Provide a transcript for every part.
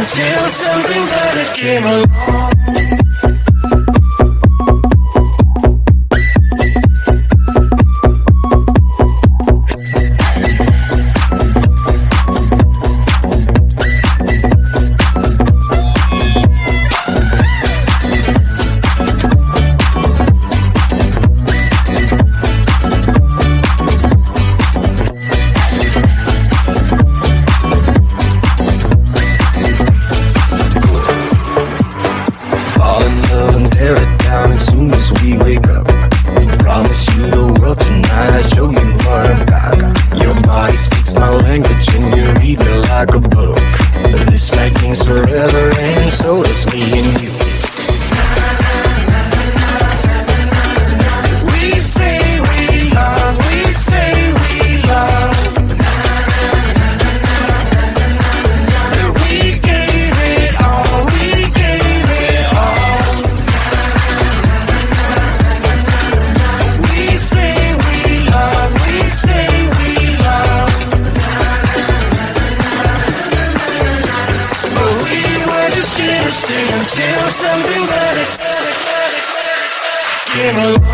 until something better came along. Until something better came along.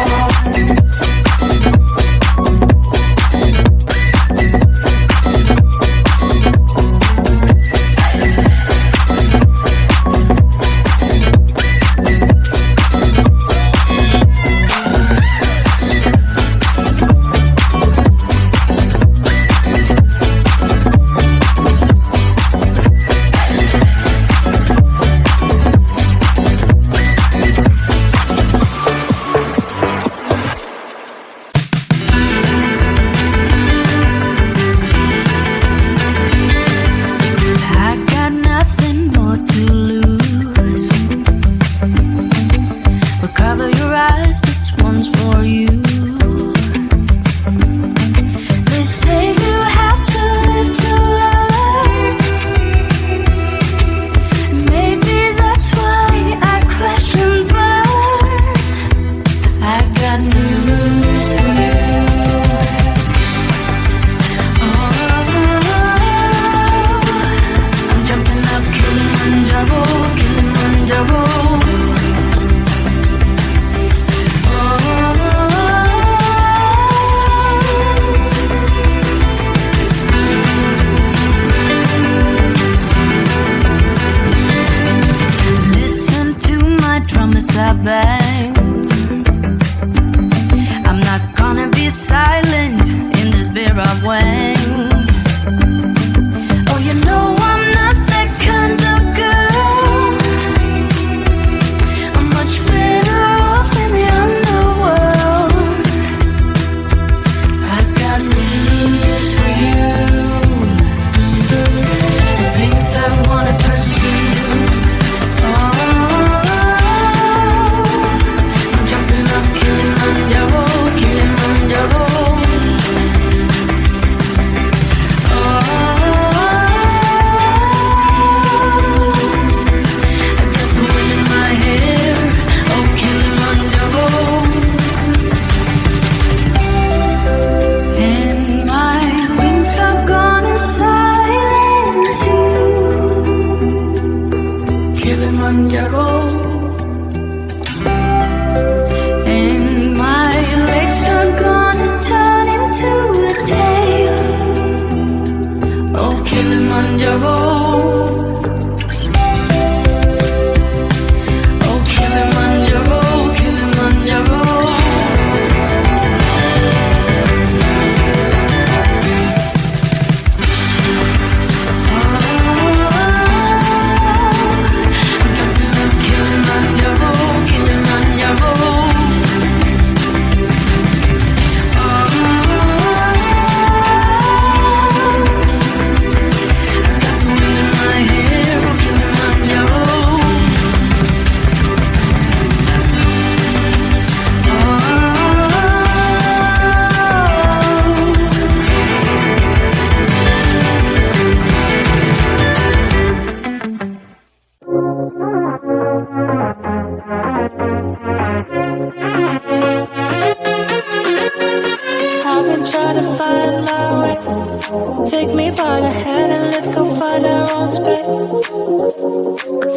I've been trying to find my way. Take me by the hand and let's go find our own space.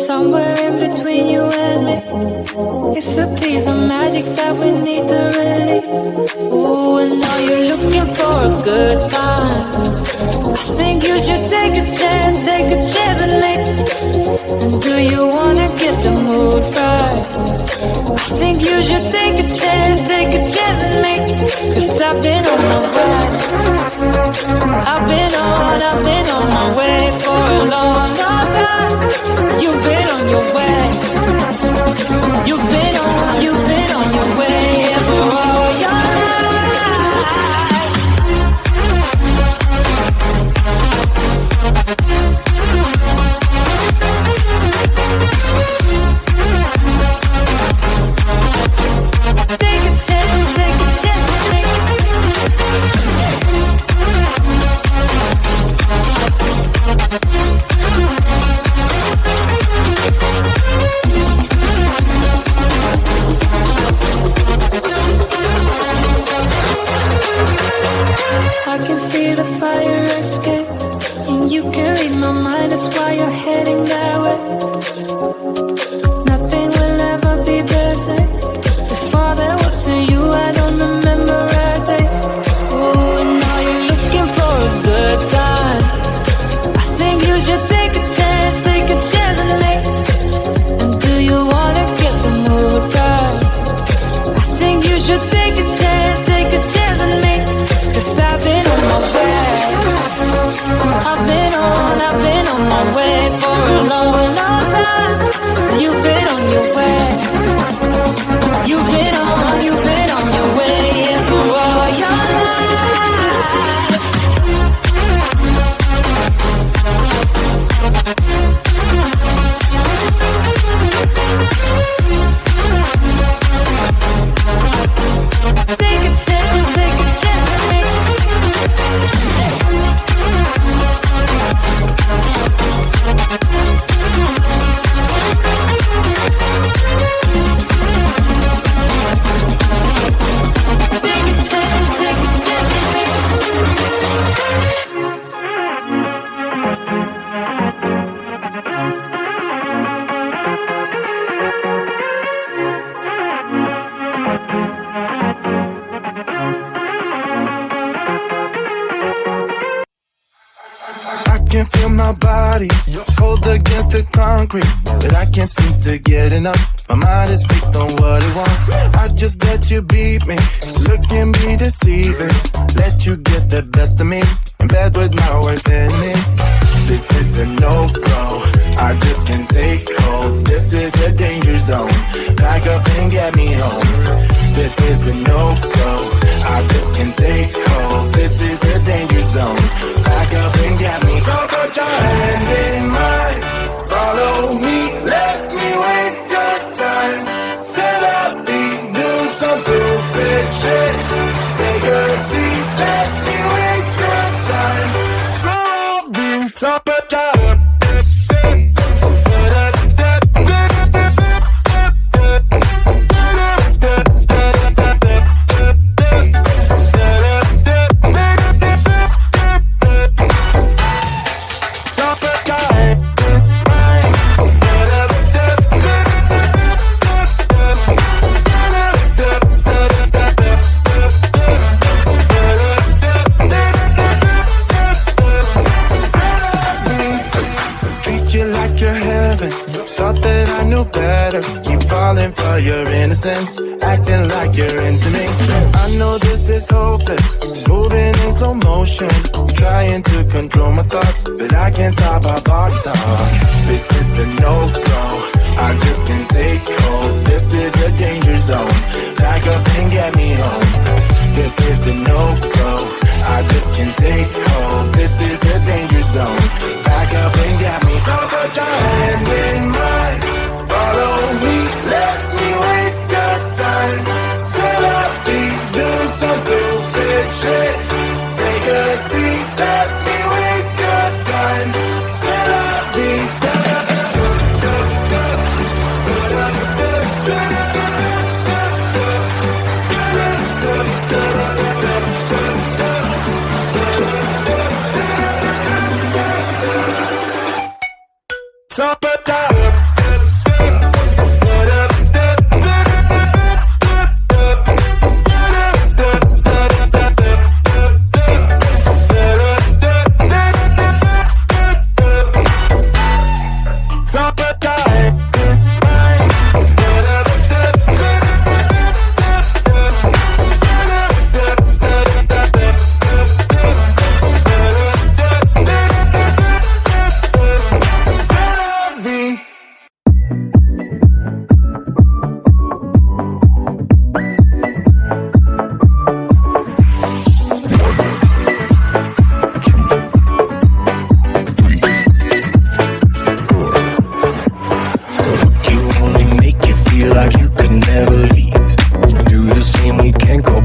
Somewhere in between you and me. It's a piece of magic that we need to release. Ooh, and now you're looking for a good time. I think you should take a chance with me. And do you wanna get the mood right? I think you should take a chance with me. 'Cause I've been on my way. I've been on my way for a long, long time. You've been on your way. You've been on your way for all your life. Take a chance with me. I can see the fire escape, and you can read my mind, that's why you're heading that way. Nothing will ever be the same. Before there was you, I don't remember a day. Oh, and now you're looking for a good time. I think you should take a chance with me. And do you wanna get the mood right? I think you should take a chance with me. 'Cause I've been on my way. I've been on my way for a long, long time. You've been on your way. You've been on your way, yeah, for all your life. Take a chance with me. I can feel my body cold against the concrete, but I can't seem to get enough. My mind is fixed on what it wants. I just let you beat me, look can be deceiving. Let you get the best of me, in bed with my worst enemy. This is a no-go, I just can't take hold. This is a danger zone, back up and get me home. This is a no-go, I just can't take hold. This is a danger zone, back up and get me. So put your hand in mine, follow me, let me waste your time. Set up, do some stupid shit. Take a seat, let me waste your time. So put your better. Keep falling for your innocence, acting like you're into me. I know this is hopeless, moving in slow motion, trying to control my thoughts, but I can't stop our body talk. This is a no-go, I just can't take hold. This is a danger zone, back up and get me home. This is a no-go, I just can't take hold. This is a danger zone, back up and get me. So put your hand in mine, follow me, let me waste your time. Set up, do some stupid shit. Take a seat, let me waste your time. Set up,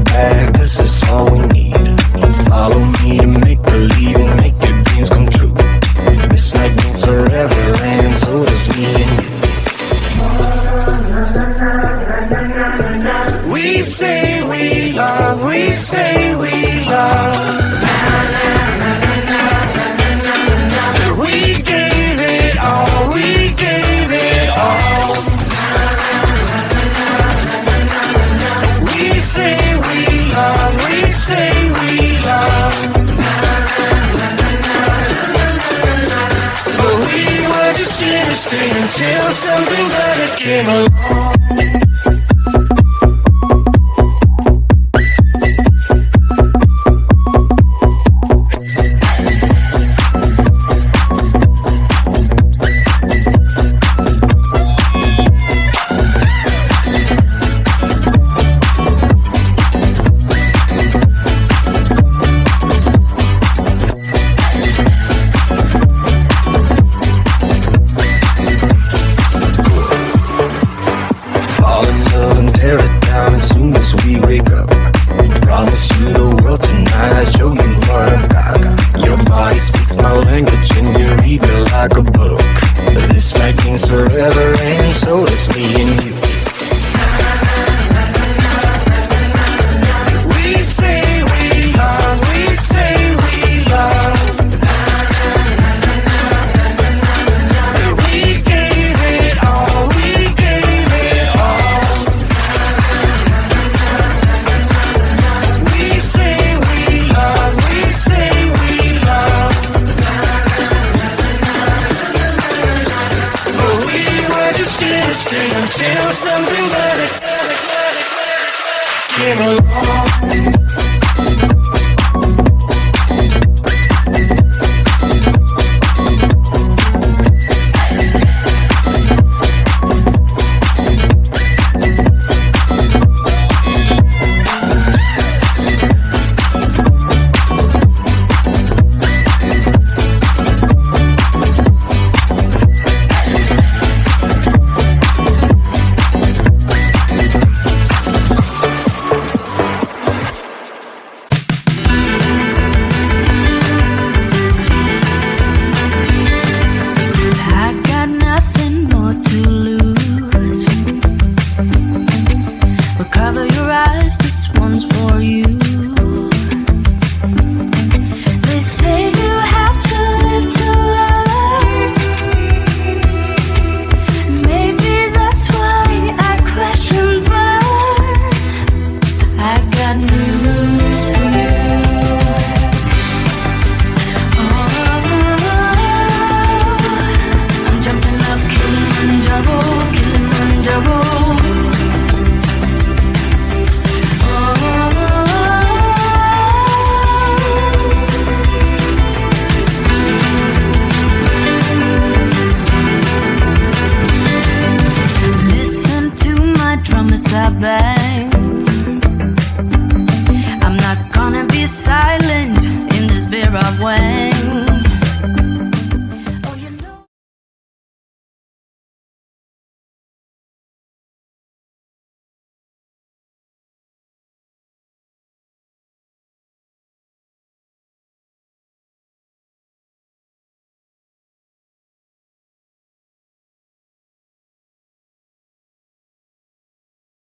back, this is all we need. Follow me to make believe and make your dreams come true. This night means forever and so does me and you. We say we love, we say we love. We gave it all, we gave it all. We say we love, we say we love. But we were just innocent until something better came along. Until something better came along. I'm not gonna be silent in this beer of wine.